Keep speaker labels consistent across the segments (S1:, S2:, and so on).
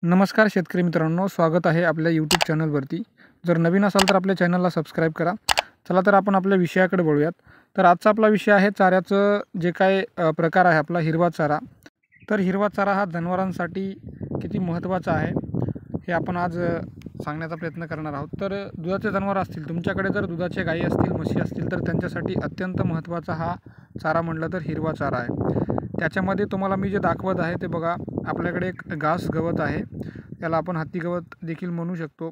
S1: नमस्कार शेतकरी मित्रांनो, स्वागत आहे आपल्या यूट्यूब चॅनलवरती। जर नवीन असाल तर आपल्या चॅनलला सबस्क्राईब करा। चला तर आपण आपल्या विषयाकडे वळूयात। तर आजचा आपला विषय आहे चाऱ्याचं जे काय प्रकार आहे आपला हिरवा चारा। तर हिरवा चारा हा जनावरांसाठी किती महत्त्वाचा आहे हे आपण आज सांगण्याचा प्रयत्न करणार आहोत। तर दुधाचे जनावर असतील, तुमच्याकडे जर दुधाच्या गायी असतील, म्हशी असतील तर त्यांच्यासाठी अत्यंत महत्त्वाचा हा चारा म्हटलं तर हिरवा चारा आहे। त्याच्यामध्ये तुम्हाला मी जे दाखवत आहे ते बघा, आपल्याकडे एक घास गवत आहे, त्याला आपण हत्ती गवत देखील म्हणू शकतो।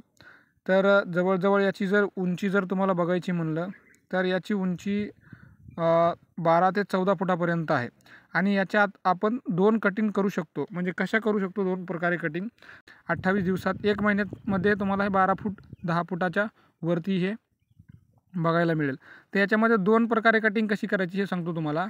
S1: तर जवळजवळ याची जर उंची जर तुम्हाला बघायची म्हणलं तर याची उंची 12 ते 14 फुटापर्यंत आहे। आणि याच्यात आपण 2 कटिंग करू शकतो। म्हणजे कशा करू शकतो 2 प्रकारे कटिंग। 28 दिवसात 1 महिन्यामध्ये तुम्हाला हे 12 फूट 10 फुटाच्या वरती हे बघायला मिळेल। तर याच्यामध्ये 2 प्रकारे कटिंग कशी करायची हे सांगतो तुम्हाला।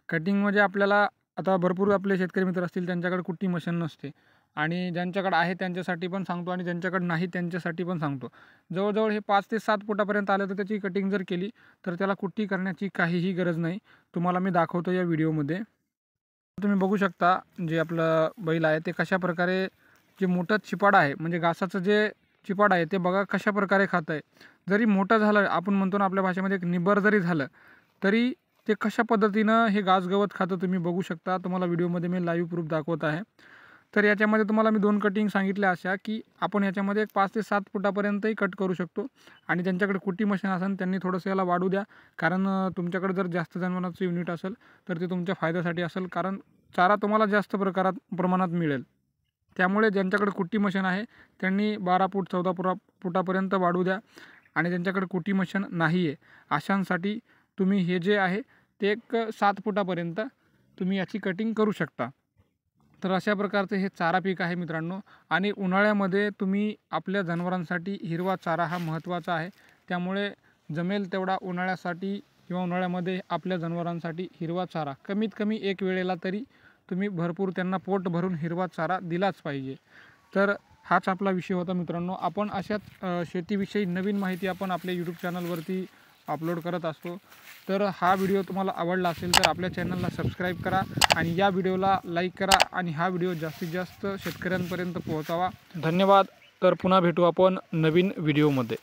S1: कटिंग म्हणजे आपल्याला आता भरपूर आपले शेतकरी मित्र असतील त्यांच्याकडे कुट्टी मशीन नसते, आणि ज्यांच्याकडे आहे त्यांच्यासाठी पण सांगतो, आणि ज्यांच्याकडे नाही त्यांच्यासाठी पण सांगतो। जवळजवळ हे 5 ते 7 फुटापर्यंत आलं तर त्याची कटिंग जर केली तर त्याला कुट्टी करण्याची काहीही गरज नाही। तुम्हाला मी दाखवतो या व्हिडिओमध्ये। तुम्ही बघू शकता जे आपलं बैल आहे ते कशा प्रकारे जे मोठं चिपाड आहे, म्हणजे घासाचं जे चिपाड आहे ते बघा कशा प्रकारे खात आहे। जरी मोठं झालं, आपण म्हणतो ना आपल्या भाषेमध्ये एक निबर जरी झालं तरी ते कशा पद्धतीनं हे घास गवत खातं तुम्ही बघू शकता। तुम्हाला व्हिडिओमध्ये मी लाईव्ह प्रूफ दाखवत आहे। तर याच्यामध्ये तुम्हाला मी 2 कटिंग सांगितल्या अशा की आपण याच्यामध्ये 5 ते 7 फुटापर्यंतही कट करू शकतो। आणि ज्यांच्याकडे कुट्टी मशीन असेल त्यांनी थोडंसं याला वाढू द्या, कारण तुमच्याकडे जर जास्त जनावरांचं युनिट असेल तर ते तुमच्या फायद्यासाठी असेल, कारण चारा तुम्हाला जास्त प्रमाणात मिळेल। त्यामुळे ज्यांच्याकडे कुट्टी मशीन आहे त्यांनी 12 फूट 14 फुटापर्यंत वाढू द्या, आणि ज्यांच्याकडे कुट्टी मशीन नाही आहे अशांसाठी तुम्ही हे जे आहे ते एक 7 फुटापर्यंत तुम्ही याची कटिंग करू शकता। तर अशा प्रकारचं हे चारा पीक आहे मित्रांनो। आणि उन्हाळ्यामध्ये तुम्ही आपल्या जनावरांसाठी हिरवा चारा हा महत्त्वाचा आहे, त्यामुळे जमेल तेवढा उन्हाळ्यासाठी किंवा उन्हाळ्यामध्ये आपल्या जनावरांसाठी हिरवा चारा कमीत कमी 1 वेळेला तरी तुम्ही भरपूर त्यांना पोट भरून हिरवा चारा दिलाच पाहिजे। तर हाच आपला विषय होता मित्रांनो। आपण अशाच शेतीविषयी नवीन माहिती आपण आपल्या यूट्यूब चॅनलवरती अपलोड करत असतो। तर हा व्हिडिओ तुम्हाला आवडला असेल तर आपल्या चॅनलला सबस्क्राईब करा, आणि या व्हिडिओला लाईक करा, आणि हा व्हिडिओ जास्तीत जास्त शेतकऱ्यांपर्यंत पोहोचावा। धन्यवाद। तर पुन्हा भेटू आपण नवीन व्हिडिओमध्ये।